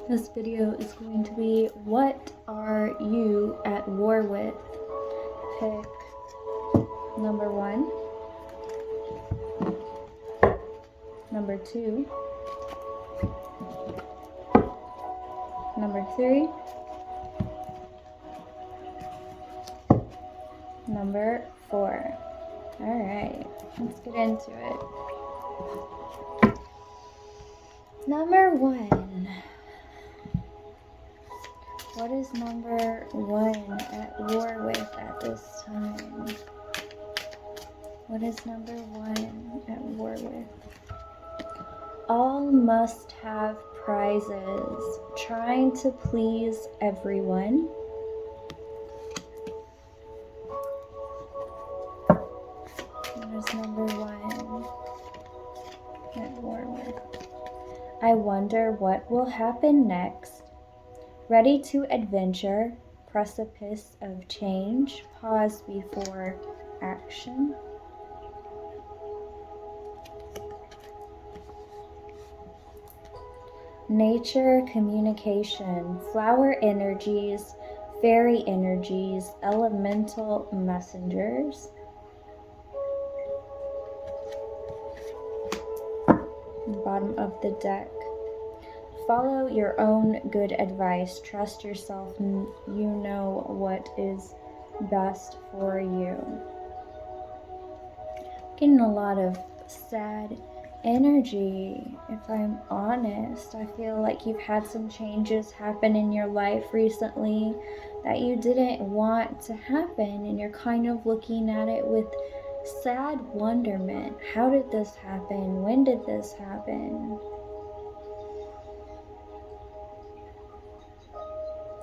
This video is going to be, what are you at war with? Pick number 1, number 2, number 3, number 4. Alright, let's get into it. Number 1. What is number 1 at war with at this time? What is number 1 at war with? All must have prizes, trying to please everyone. What is number 1 at war with? I wonder what will happen next. Ready to adventure, precipice of change, pause before action. Nature, communication, flower energies, fairy energies, elemental messengers. Bottom of the deck. Follow your own good advice. Trust yourself. You know what is best for you. Getting a lot of sad energy, if I'm honest. I feel like you've had some changes happen in your life recently that you didn't want to happen, and you're kind of looking at it with sad wonderment. How did this happen? When did this happen?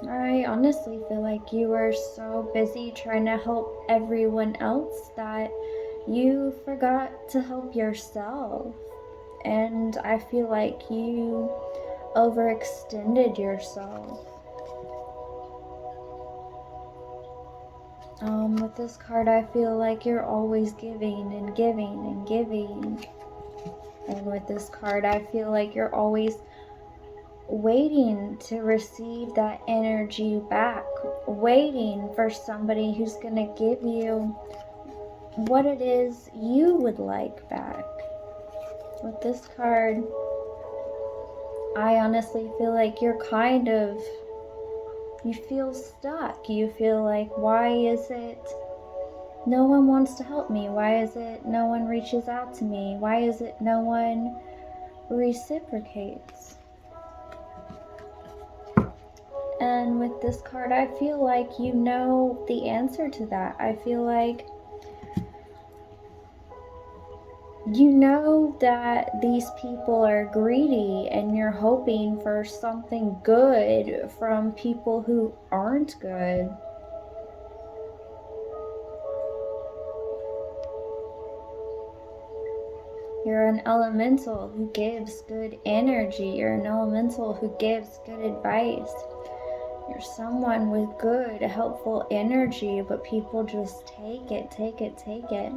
I honestly feel like you were so busy trying to help everyone else that you forgot to help yourself. And I feel like you overextended yourself. With this card, I feel like you're always giving and giving and giving. And with this card, I feel like you're always waiting to receive that energy back, waiting for somebody who's going to give you what it is you would like back. With this card, I honestly feel like you feel stuck. You feel like, why is it no one wants to help me? Why is it no one reaches out to me? Why is it no one reciprocates? And with this card, I feel like you know the answer to that. I feel like you know that these people are greedy, and you're hoping for something good from people who aren't good. You're an elemental who gives good energy. You're an elemental who gives good advice. You're someone with good, helpful energy, but people just take it, take it, take it.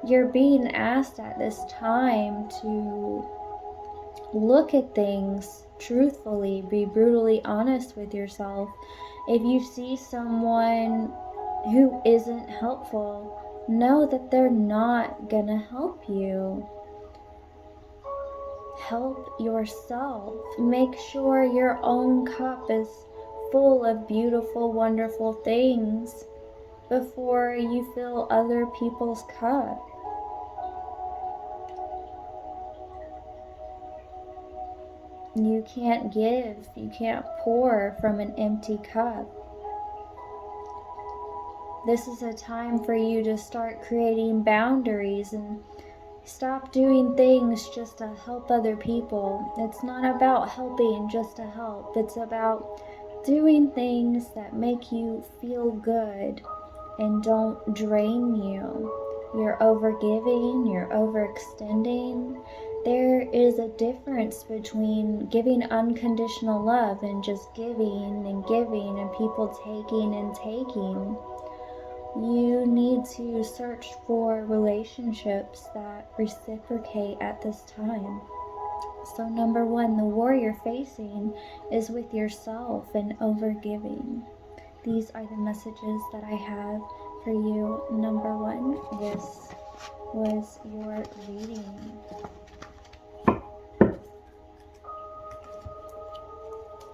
You're being asked at this time to look at things truthfully, be brutally honest with yourself. If you see someone who isn't helpful, know that they're not gonna help you. Help yourself. Make sure your own cup is full of beautiful, wonderful things before you fill other people's cup. You can't give, you can't pour from an empty cup. This is a time for you to start creating boundaries and stop doing things just to help other people. It's not about helping just to help. It's about doing things that make you feel good and don't drain you. You're overgiving, you're overextending. There is a difference between giving unconditional love and just giving and giving and people taking and taking. You need to search for relationships that reciprocate at this time. So number one, the war you're facing is with yourself and overgiving. These are the messages that I have for you. Number one, this was your reading.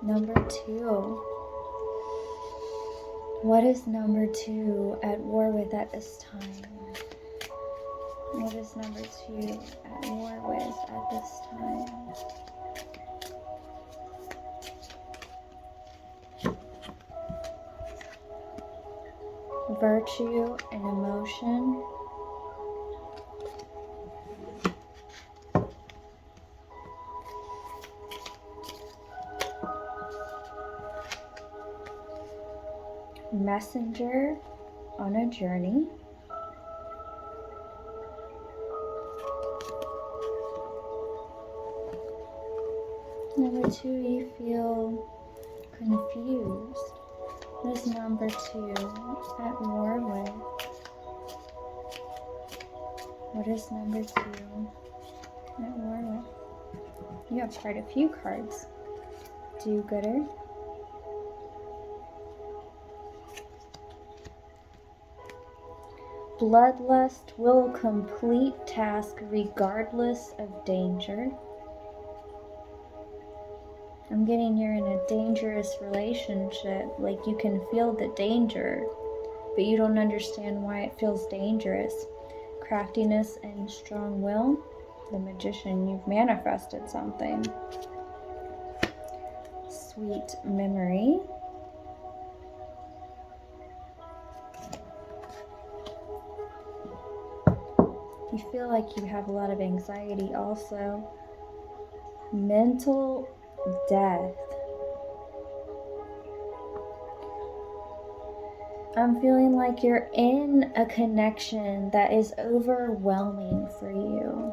Number two, what is number two at war with at this time? What is number two at war with at this time? Virtue and emotion. Messenger on a journey. Number two, you feel confused. What is number two at war with? What is number two at war with? You have quite a few cards. Do-gooder. Bloodlust will complete task regardless of danger. I'm getting you're in a dangerous relationship. Like you can feel the danger, but you don't understand why it feels dangerous. Craftiness and strong will. The Magician, you've manifested something. Sweet memory. You feel like you have a lot of anxiety also. Mental death. I'm feeling like you're in a connection that is overwhelming for you.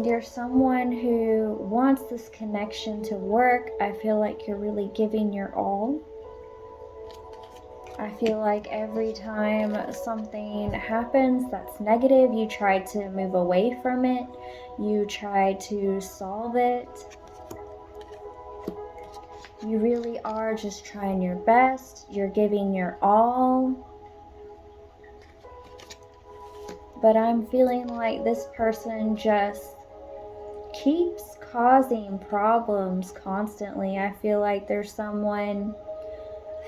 You're someone who wants this connection to work. I feel like you're really giving your all. I feel like every time something happens that's negative, you try to move away from it. You try to solve it. You really are just trying your best. You're giving your all. But I'm feeling like this person just keeps causing problems constantly. I feel like there's someone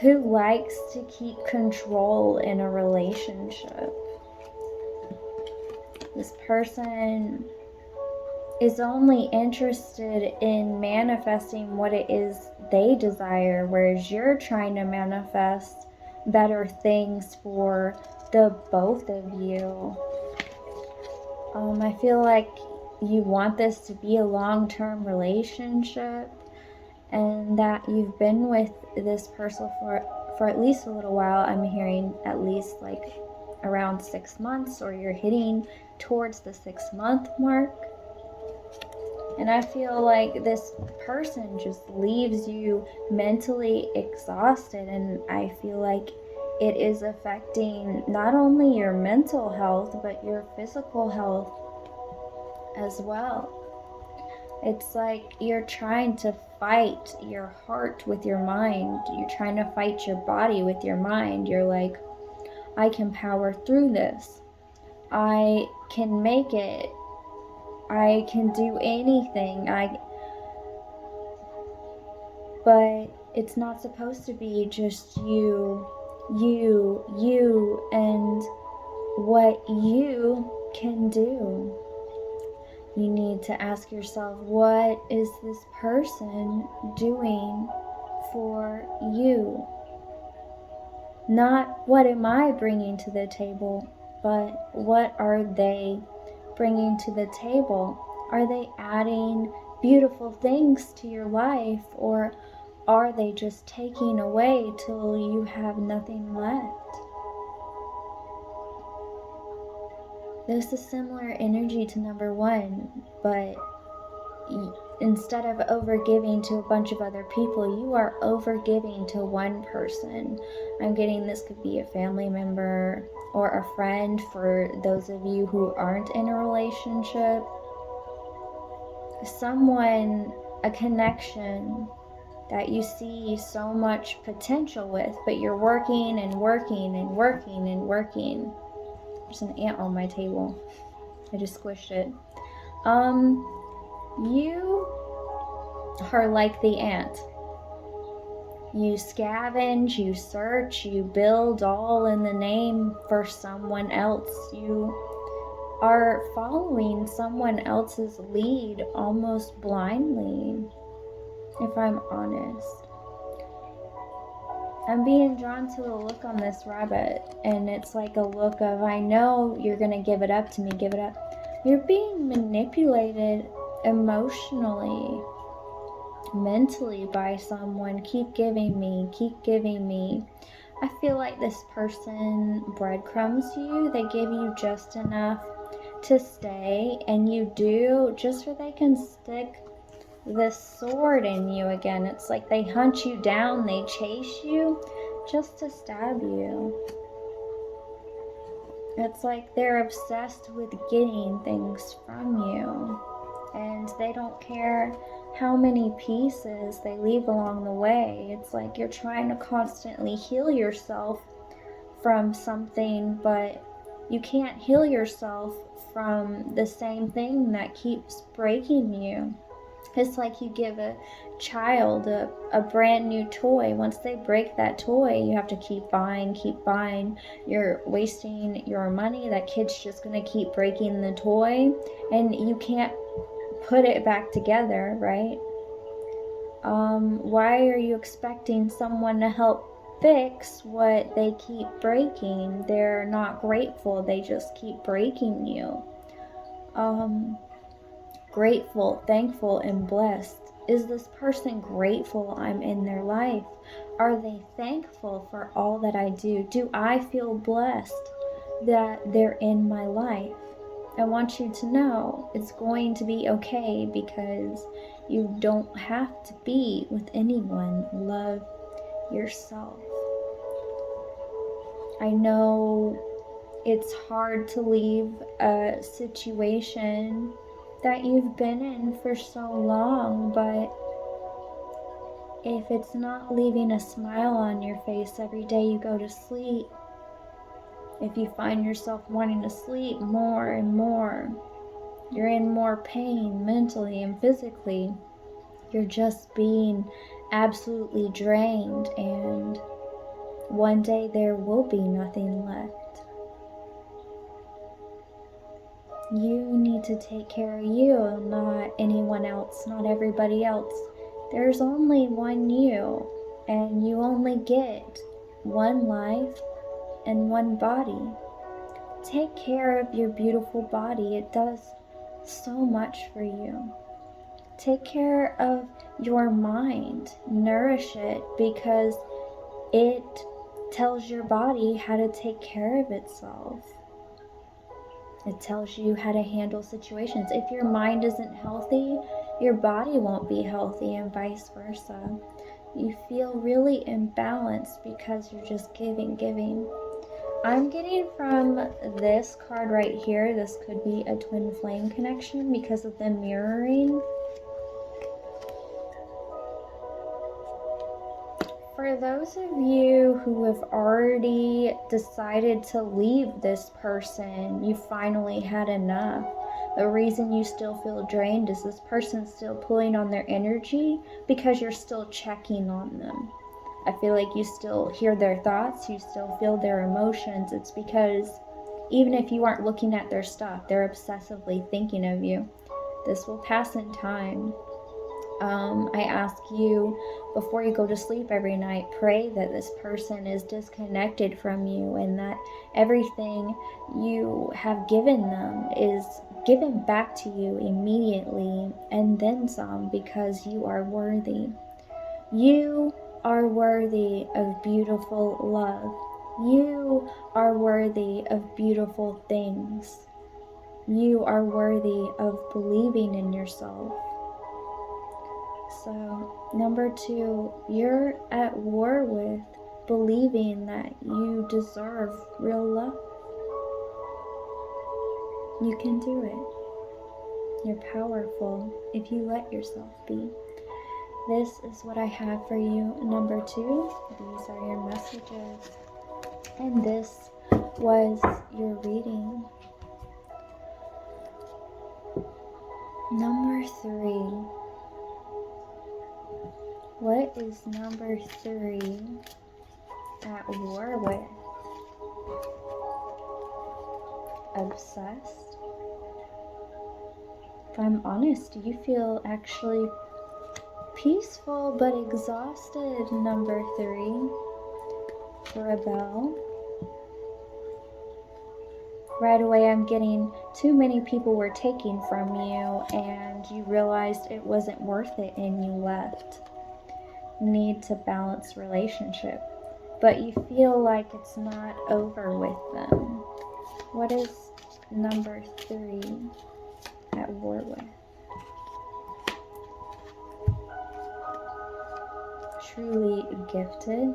who likes to keep control in a relationship. This person is only interested in manifesting what it is they desire, whereas you're trying to manifest better things for the both of you. I feel like you want this to be a long-term relationship, and that you've been with this person for at least a little while. I'm hearing at least like around 6 months, or you're hitting towards the 6-month mark. And I feel like this person just leaves you mentally exhausted, and I feel like it is affecting not only your mental health, but your physical health as well. It's like you're trying to fight your heart with your mind. You're trying to fight your body with your mind. You're like, I can power through this. I can make it. I can do anything. But it's not supposed to be just you, and what you can do. You need to ask yourself, what is this person doing for you? Not what am I bringing to the table, but what are they bringing to the table? Are they adding beautiful things to your life, or are they just taking away till you have nothing left? This is similar energy to number one, but instead of overgiving to a bunch of other people, you are overgiving to one person. I'm getting this could be a family member or a friend for those of you who aren't in a relationship. someone, a connection that you see so much potential with, but you're working and working and working and working. There's an ant on my table. I just squished it. You are like the ant. You scavenge, you search, you build, all in the name for someone else. You are following someone else's lead almost blindly, if I'm honest. I'm being drawn to the look on this rabbit, and it's like a look of, I know you're gonna give it up to me, give it up. You're being manipulated emotionally, mentally by someone. Keep giving me, keep giving me. I feel like this person breadcrumbs you. They give you just enough to stay, and you do just so they can stick this sword in you again. It's like they hunt you down, they chase you just to stab you. It's like they're obsessed with getting things from you, and they don't care how many pieces they leave along the way. It's like you're trying to constantly heal yourself from something, but you can't heal yourself from the same thing that keeps breaking you. It's like you give a child a brand new toy. Once they break that toy, you have to keep buying, keep buying. You're wasting your money. That kid's just going to keep breaking the toy, and you can't put it back together, right? Why are you expecting someone to help fix what they keep breaking? They're not grateful. They just keep breaking you. Grateful, thankful, and blessed. Is this person grateful I'm in their life? Are they thankful for all that I do? Do I feel blessed that they're in my life? I want you to know it's going to be okay, because you don't have to be with anyone. Love yourself. I know it's hard to leave a situation that you've been in for so long, but if it's not leaving a smile on your face every day you go to sleep, if you find yourself wanting to sleep more and more, you're in more pain mentally and physically, you're just being absolutely drained, and one day there will be nothing left. You need to take care of you, not anyone else, not everybody else. There's only one you, and you only get one life and one body. Take care of your beautiful body. It does so much for you. Take care of your mind. Nourish it, because it tells your body how to take care of itself. It tells you how to handle situations. If your mind isn't healthy, your body won't be healthy, and vice versa. You feel really imbalanced because you're just giving. I'm getting from this card right here, this could be a twin flame connection because of the mirroring. For those of you who have already decided to leave this person, you finally had enough. The reason you still feel drained is this person's still pulling on their energy because you're still checking on them. I feel like you still hear their thoughts, you still feel their emotions. It's because even if you aren't looking at their stuff, they're obsessively thinking of you. This will pass in time. I ask you, before you go to sleep every night, pray that this person is disconnected from you, and that everything you have given them is given back to you immediately, and then some, because you are worthy. You are worthy of beautiful love. You are worthy of beautiful things. You are worthy of believing in yourself. So, number 2, you're at war with believing that you deserve real love. You can do it. You're powerful if you let yourself be. This is what I have for you, number 2. These are your messages. And this was your reading. Number 3. What is number 3 at war with? Obsessed? If I'm honest, you feel actually peaceful but exhausted, number 3. Rebel. Right away I'm getting too many people were taking from you and you realized it wasn't worth it and you left. Need to balance relationship, but you feel like it's not over with them. What is number 3 at war with? Truly gifted.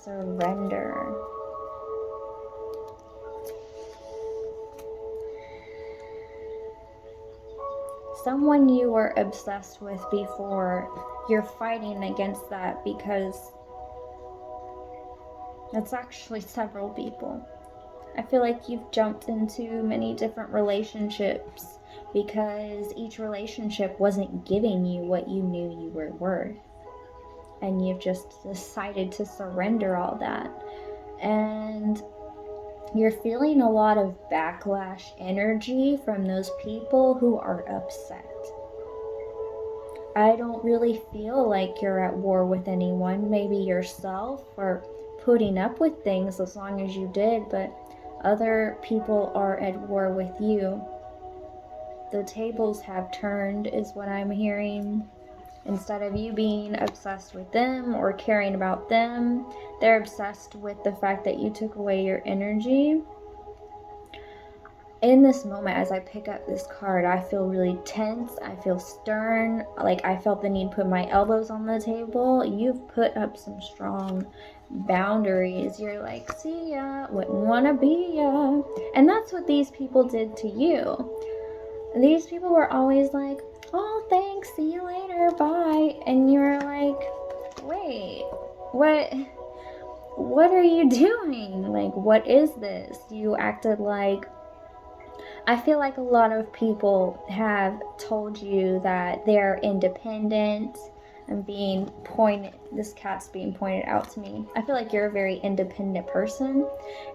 Surrender. Someone you were obsessed with before, you're fighting against that because it's actually several people. I feel like you've jumped into many different relationships because each relationship wasn't giving you what you knew you were worth. And you've just decided to surrender all that. And you're feeling a lot of backlash energy from those people who are upset. I don't really feel like you're at war with anyone, maybe yourself, or putting up with things as long as you did, but other people are at war with you. The tables have turned is what I'm hearing. Instead of you being obsessed with them or caring about them, they're obsessed with the fact that you took away your energy. In this moment, as I pick up this card, I feel really tense. I feel stern. Like I felt the need to put my elbows on the table. You've put up some strong boundaries. You're like, see ya, wouldn't want to be ya. And that's what these people did to you. These people were always like, oh, thanks, see you later, bye. And you're like, wait, what are you doing? Like, what is this? You acted like, I feel like a lot of people have told you that they're independent and being pointed, this cat's being pointed out to me. I feel like you're a very independent person.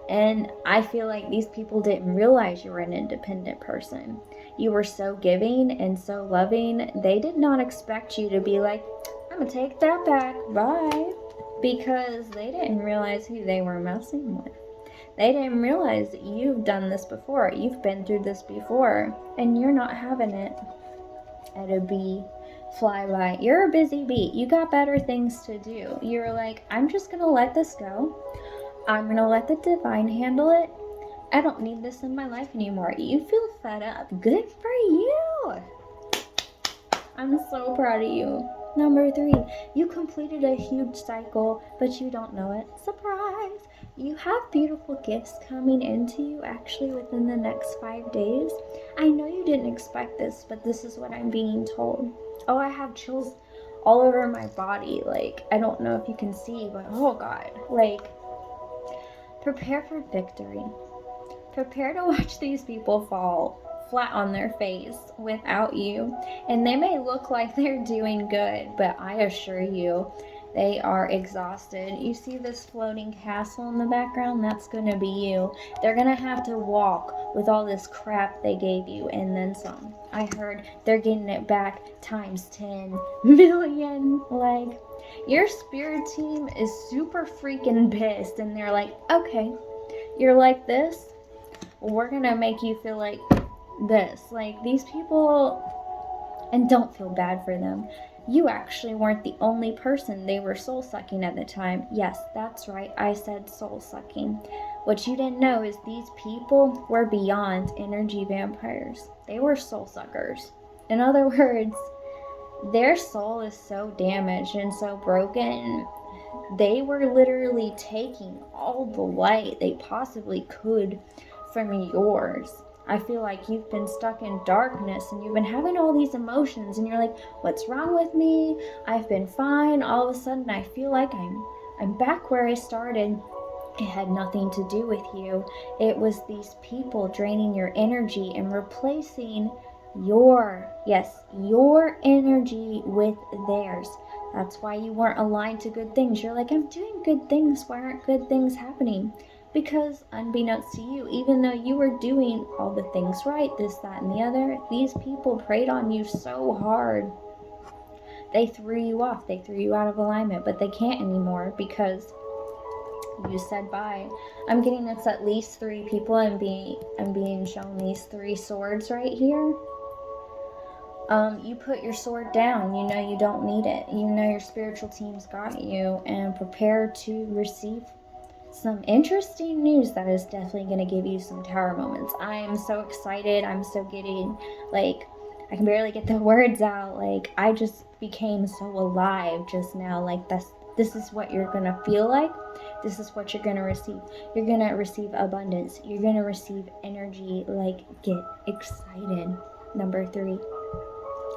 And I feel like these people didn't realize you were an independent person. You were so giving and so loving. They did not expect you to be like, I'm gonna take that back, bye. Because they didn't realize who they were messing with. They didn't realize that you've done this before. You've been through this before. And you're not having it at a bee fly by. You're a busy bee. You got better things to do. You're like, I'm just gonna let this go. I'm gonna let the divine handle it. I don't need this in my life anymore. You feel fed up. Good for you. I'm so proud of you. Number 3, you completed a huge cycle, but you don't know it. Surprise! You have beautiful gifts coming into you actually within the next 5 days. I know you didn't expect this, but this is what I'm being told. Oh, I have chills all over my body. Like, I don't know if you can see, but oh God. Like, prepare for victory. Prepare to watch these people fall flat on their face without you. And they may look like they're doing good, but I assure you, they are exhausted. You see this floating castle in the background? That's going to be you. They're going to have to walk with all this crap they gave you and then some. I heard they're getting it back times 10 million. Like, your spirit team is super freaking pissed and they're like, okay, you're like this? We're going to make you feel like this. Like, these people, and don't feel bad for them. You actually weren't the only person they were soul sucking at the time. Yes, that's right. I said soul sucking. What you didn't know is these people were beyond energy vampires. They were soul suckers. In other words, their soul is so damaged and so broken They were literally taking all the light they possibly could from yours. I feel like you've been stuck in darkness and you've been having all these emotions and you're like, what's wrong with me? I've been fine. All of a sudden I feel like I'm back where I started. It had nothing to do with you. It was these people draining your energy and replacing your energy with theirs. That's why you weren't aligned to good things. You're like, I'm doing good things. Why aren't good things happening? Because unbeknownst to you, even though you were doing all the things right, this, that, and the other, these people preyed on you so hard. They threw you off. They threw you out of alignment, but they can't anymore because you said bye. I'm getting it's at least 3 people. I'm being shown these 3 swords right here. You put your sword down. You know you don't need it. You know your spiritual team's got you, and prepare to receive some interesting news that is definitely going to give you some tower moments. I am so excited. I'm so getting, like, I can barely get the words out. Like, I just became so alive just now. Like, this is what you're going to feel like. This is what you're going to receive. You're going to receive abundance. You're going to receive energy. Like, get excited. Number 3.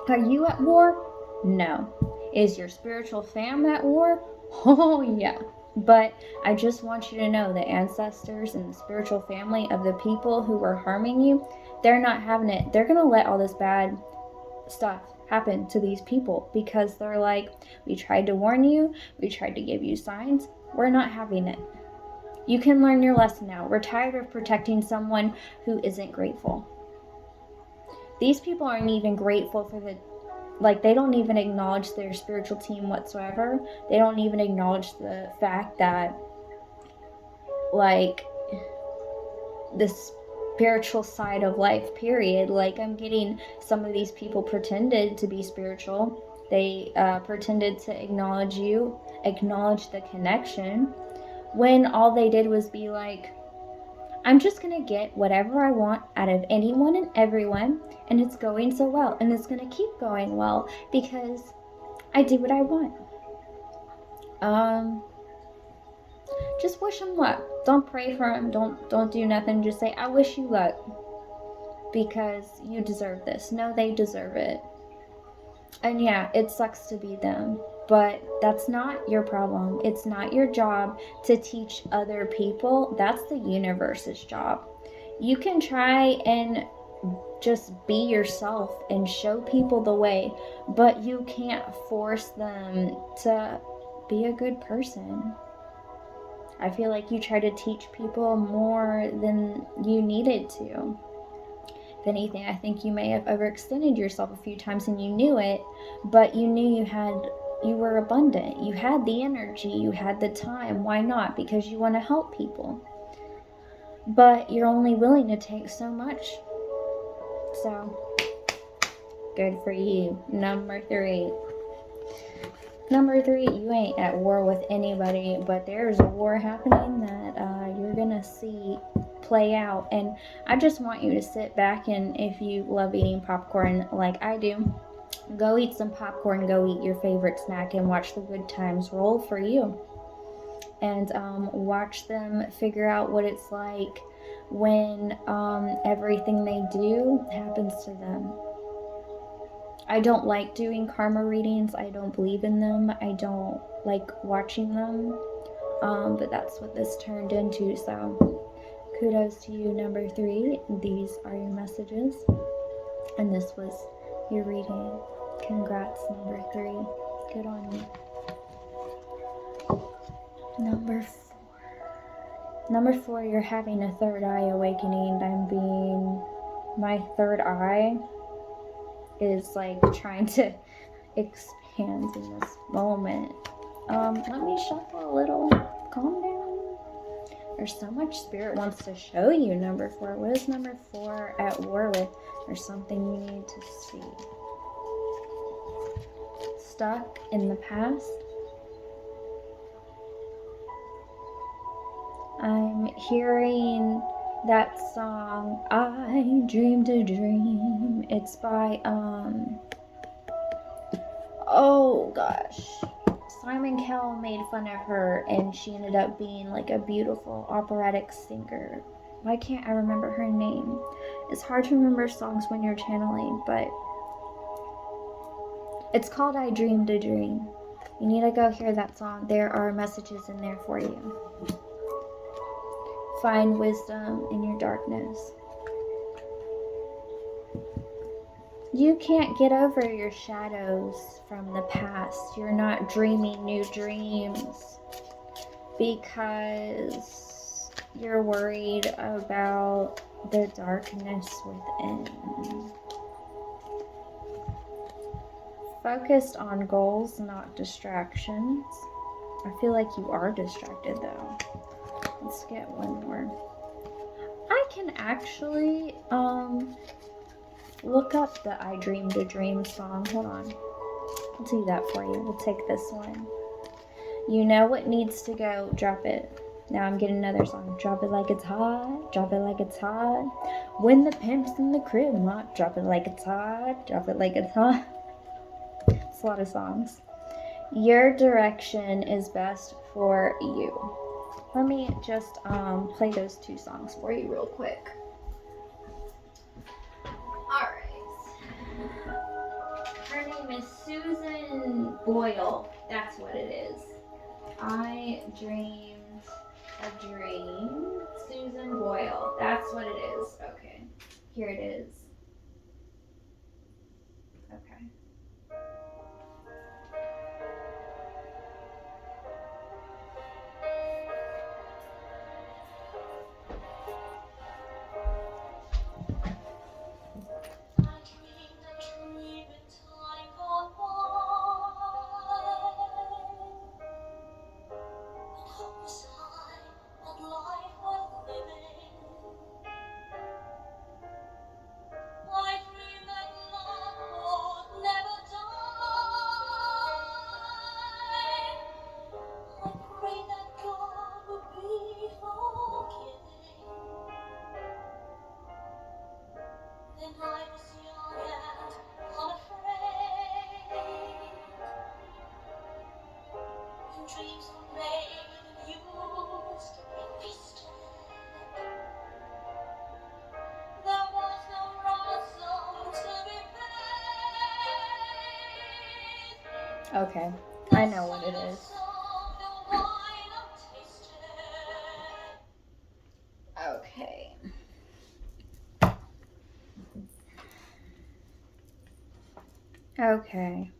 Are you at war? No. Is your spiritual fam at war? Oh, yeah. But I just want you to know the ancestors and the spiritual family of the people who were harming you, they're not having it. They're going to let all this bad stuff happen to these people because they're like, we tried to warn you. We tried to give you signs. We're not having it. You can learn your lesson now. We're tired of protecting someone who isn't grateful. These people aren't even grateful for they don't even acknowledge their spiritual team whatsoever. They don't even acknowledge the fact that, like, the spiritual side of life, period. Like, I'm getting some of these people pretended to be spiritual. They pretended to acknowledge you, acknowledge the connection, when all they did was be like, I'm just going to get whatever I want out of anyone and everyone, and it's going so well, and it's going to keep going well because I do what I want. Just wish them luck. Don't pray for them. Don't do nothing. Just say, I wish you luck because you deserve this. No, they deserve it. And yeah, it sucks to be them, but that's not your problem. It's not your job to teach other people. That's the universe's job. You can try and just be yourself and show people the way, but you can't force them to be a good person. I feel like you try to teach people more than you needed to. If anything, I think you may have overextended yourself a few times and you knew it, but you knew you were abundant. You had the energy, you had the time. Why not? Because you want to help people. But you're only willing to take so much. So, good for you. Number 3. Number 3, you ain't at war with anybody, but there's a war happening that you're going to see play out. And I just want you to sit back, and if you love eating popcorn like I do, go eat some popcorn, go eat your favorite snack, and watch the good times roll for you. And watch them figure out what it's like when everything they do happens to them. I don't like doing karma readings. I don't believe in them. I don't like watching them. But that's what this turned into. So kudos to you, number 3. These are your messages. And this was your reading. Congrats, number 3. Good on you. Number 4. Number 4, you're having a third eye awakening. My third eye is like trying to expand in this moment. Let me shuffle a little. Calm down. There's so much spirit wants to show you, number 4. What is number 4 at war with? There's something you need to see. Stuck in the past. I'm hearing that song, I Dreamed a Dream. It's by, oh gosh, Simon Cowell made fun of her, and she ended up being like a beautiful operatic singer. Why can't I remember her name? It's hard to remember songs when you're channeling, but it's called I Dreamed a Dream. You need to go hear that song. There are messages in there for you. Find wisdom in your darkness. You can't get over your shadows from the past. You're not dreaming new dreams because you're worried about the darkness within. Focused on goals, not distractions. I feel like you are distracted though. Let's get one more. I can actually look up the I Dreamed a Dream song. Hold on. I'll do that for you. We'll take this one. You know what needs to go. Drop it. Now I'm getting another song. Drop it like it's hot. Drop it like it's hot. When the pimp's in the crib, hot. Drop it like it's hot. Drop it like it's hot. It's a lot of songs. Your direction is best for you. Let me just play those two songs for you real quick. Her name is Susan Boyle. That's what it is. I Dreamed a Dream. Susan Boyle. That's what it is. Okay. Here it is. Okay. Okay, I know what it is. Okay. Okay.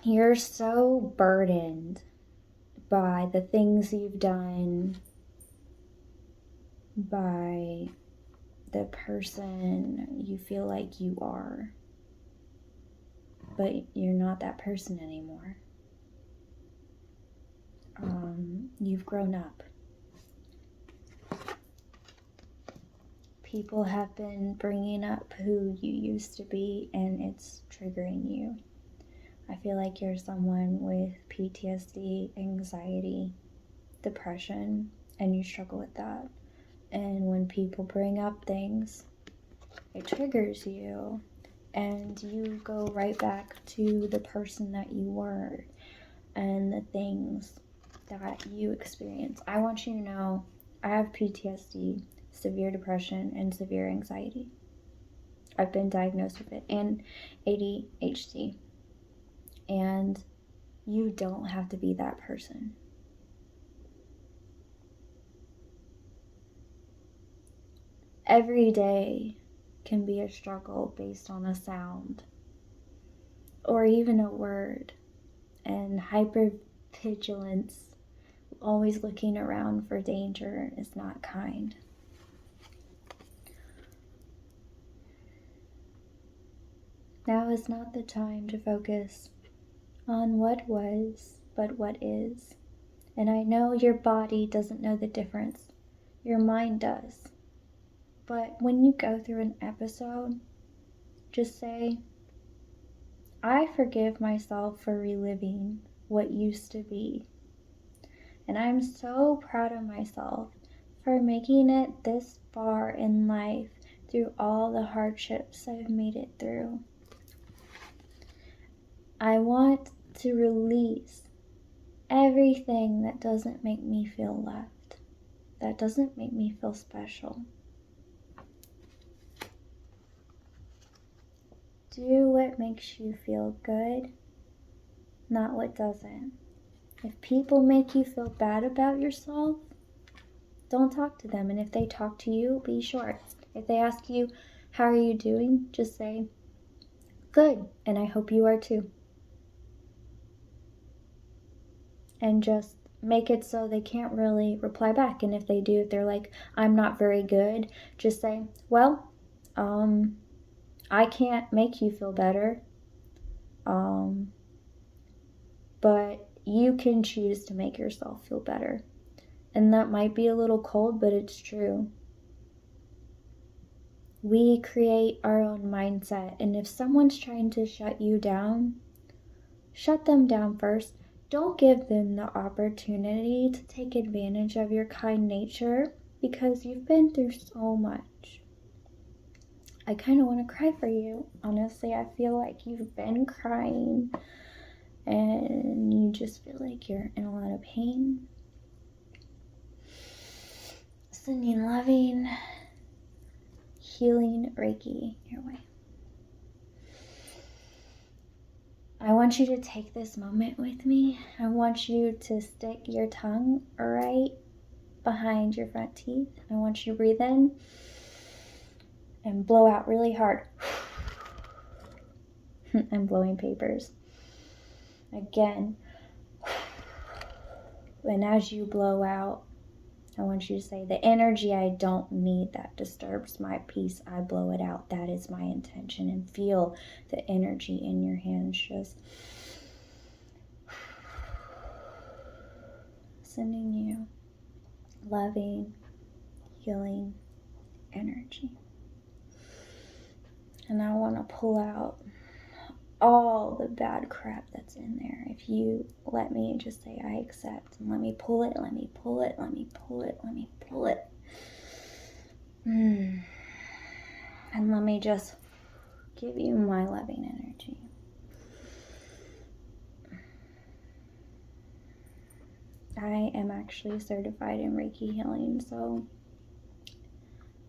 You're so burdened by the things you've done, by the person you feel like you are, but you're not that person anymore. You've grown up. People have been bringing up who you used to be, and it's triggering you. I feel like you're someone with PTSD, anxiety, depression, and you struggle with that. And when people bring up things, it triggers you, and you go right back to the person that you were and the things that you experienced. I want you to know I have PTSD, severe depression, and severe anxiety. I've been diagnosed with it, and ADHD. And you don't have to be that person. Every day can be a struggle based on a sound or even a word, and hypervigilance, always looking around for danger, is not kind. Now is not the time to focus on what was, but what is. And I know your body doesn't know the difference. Your mind does. But when you go through an episode, just say, I forgive myself for reliving what used to be. And I'm so proud of myself for making it this far in life through all the hardships I've made it through. I want to release everything that doesn't make me feel loved, that doesn't make me feel special. Do what makes you feel good, not what doesn't. If people make you feel bad about yourself, don't talk to them. And if they talk to you, be short. If they ask you, how are you doing? Just say, good, and I hope you are too. And just make it so they can't really reply back. And if they do, if they're like, I'm not very good, just say, well, I can't make you feel better. But you can choose to make yourself feel better. And that might be a little cold, but it's true. We create our own mindset. And if someone's trying to shut you down, shut them down first. Don't give them the opportunity to take advantage of your kind nature because you've been through so much. I kind of want to cry for you. Honestly, I feel like you've been crying and you just feel like you're in a lot of pain. Sending loving, healing Reiki your way. I want you to take this moment with me. I want you to stick your tongue right behind your front teeth. I want you to breathe in and blow out really hard. I'm blowing papers. Again. And as you blow out, I want you to say, the energy I don't need that disturbs my peace, I blow it out. That is my intention. And feel the energy in your hands just sending you loving, healing energy. And I want to pull out all the bad crap that's in there. If you let me, just say I accept, and let me pull it, let me pull it, let me pull it, let me pull it. And let me just give you my loving energy. I am actually certified in Reiki healing, so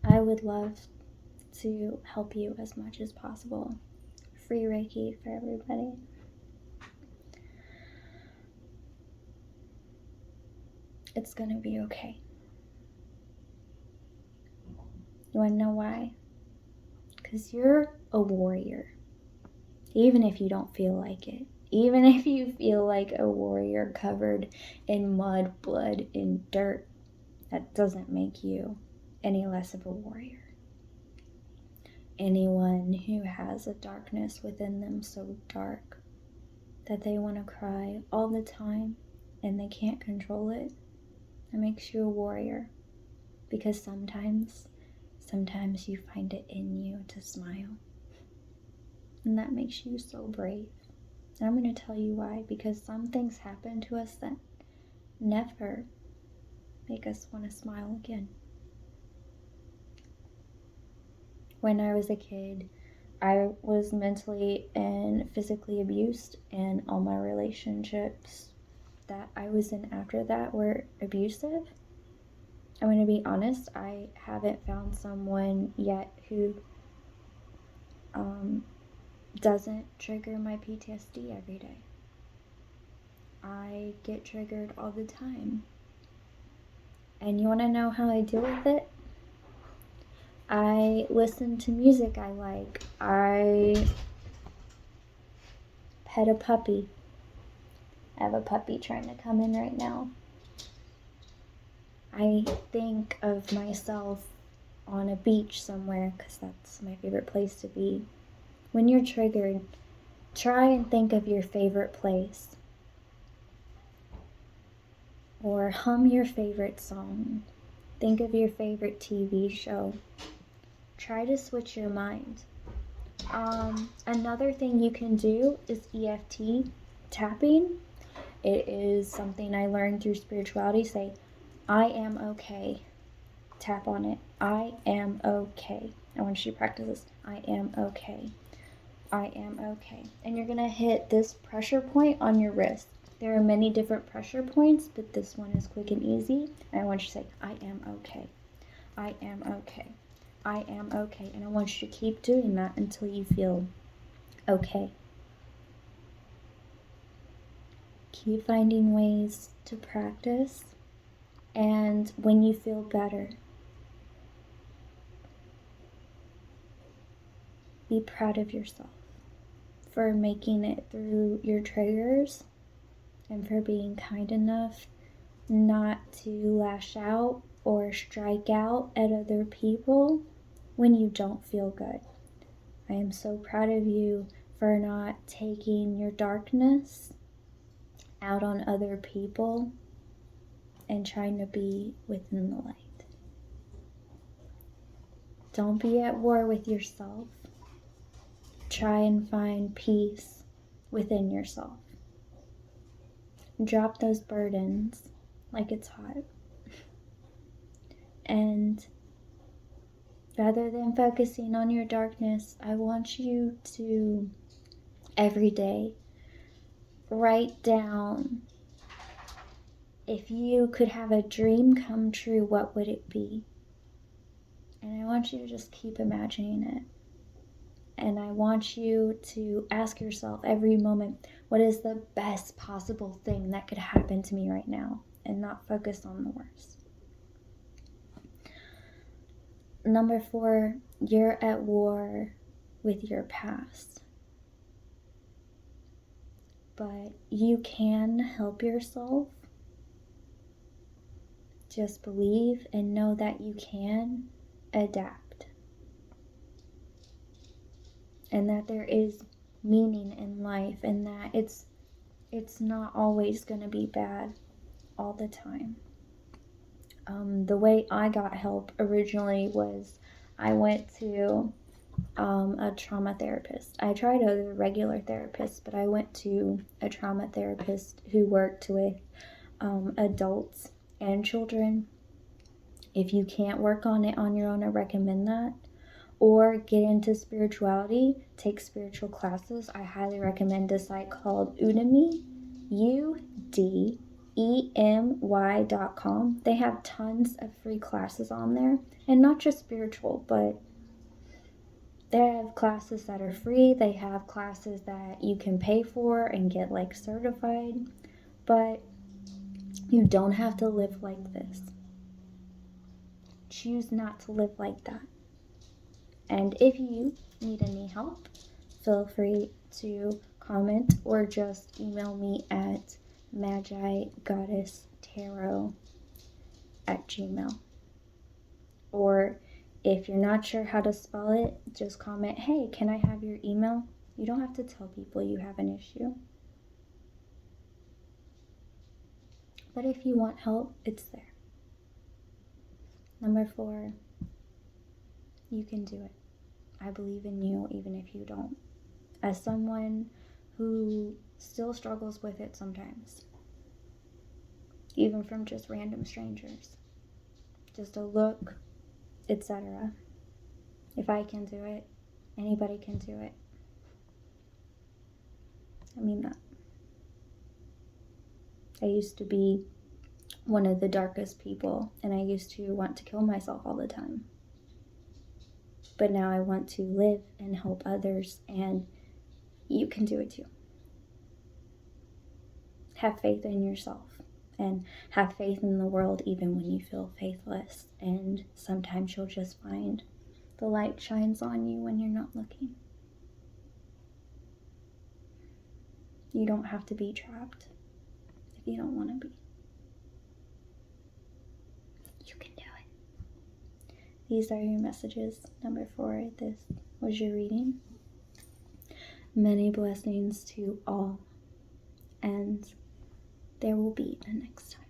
I would love to help you as much as possible. Free Reiki for everybody. It's gonna be okay. You wanna know why? Because you're a warrior. Even if you don't feel like it. Even if you feel like a warrior covered in mud, blood, and dirt, that doesn't make you any less of a warrior. Anyone who has a darkness within them so dark that they want to cry all the time and they can't control it, that makes you a warrior. Because sometimes you find it in you to smile. And that makes you so brave. And I'm going to tell you why. Because some things happen to us that never make us want to smile again. When I was a kid, I was mentally and physically abused, and all my relationships that I was in after that were abusive. I'm going to be honest, I haven't found someone yet who doesn't trigger my PTSD every day. I get triggered all the time. And you want to know how I deal with it? I listen to music I like. I pet a puppy. I have a puppy trying to come in right now. I think of myself on a beach somewhere because that's my favorite place to be. When you're triggered, try and think of your favorite place. Or hum your favorite song. Think of your favorite TV show. Try to switch your mind. Another thing you can do is EFT tapping. It is something I learned through spirituality. Say, I am okay. Tap on it. I am okay. I want you to practice this. I am okay. I am okay. And you're going to hit this pressure point on your wrist. There are many different pressure points, but this one is quick and easy. And I want you to say, I am okay. I am okay. I am okay. And I want you to keep doing that until you feel okay. Keep finding ways to practice. And when you feel better, be proud of yourself for making it through your triggers and for being kind enough not to lash out or strike out at other people when you don't feel good. I am so proud of you for not taking your darkness out on other people and trying to be within the light. Don't be at war with yourself. Try and find peace within yourself. Drop those burdens like it's hot. And rather than focusing on your darkness, I want you to every day write down, if you could have a dream come true, what would it be? And I want you to just keep imagining it. And I want you to ask yourself every moment, what is the best possible thing that could happen to me right now? And not focus on the worst. Number 4, you're at war with your past. But you can help yourself. Just believe and know that you can adapt. And that there is meaning in life, and that it's not always going to be bad all the time. The way I got help originally was I went to a trauma therapist. I tried other regular therapists, but I went to a trauma therapist who worked with adults and children. If you can't work on it on your own, I recommend that. Or get into spirituality, take spiritual classes. I highly recommend a site called Udemy, udemy.com. They have tons of free classes on there, and not just spiritual, but they have classes that are free. They have classes that you can pay for and get like certified, but you don't have to live like this. Choose not to live like that. And if you need any help, feel free to comment or just email me at magigoddesstarot@gmail.com. Or if you're not sure how to spell it, just comment, hey, can I have your email? You don't have to tell people you have an issue. But if you want help, it's there. Number 4, you can do it. I believe in you even if you don't. As someone who still struggles with it sometimes, even from just random strangers, just a look, etc. If I can do it, anybody can do it. I mean that. I used to be one of the darkest people, and I used to want to kill myself all the time. But now I want to live and help others, and you can do it too. Have faith in yourself, and have faith in the world even when you feel faithless, and sometimes you'll just find the light shines on you when you're not looking. You don't have to be trapped if you don't want to be. You can do it. These are your messages. Number 4, this was your reading. Many blessings to all, and there will be a next time.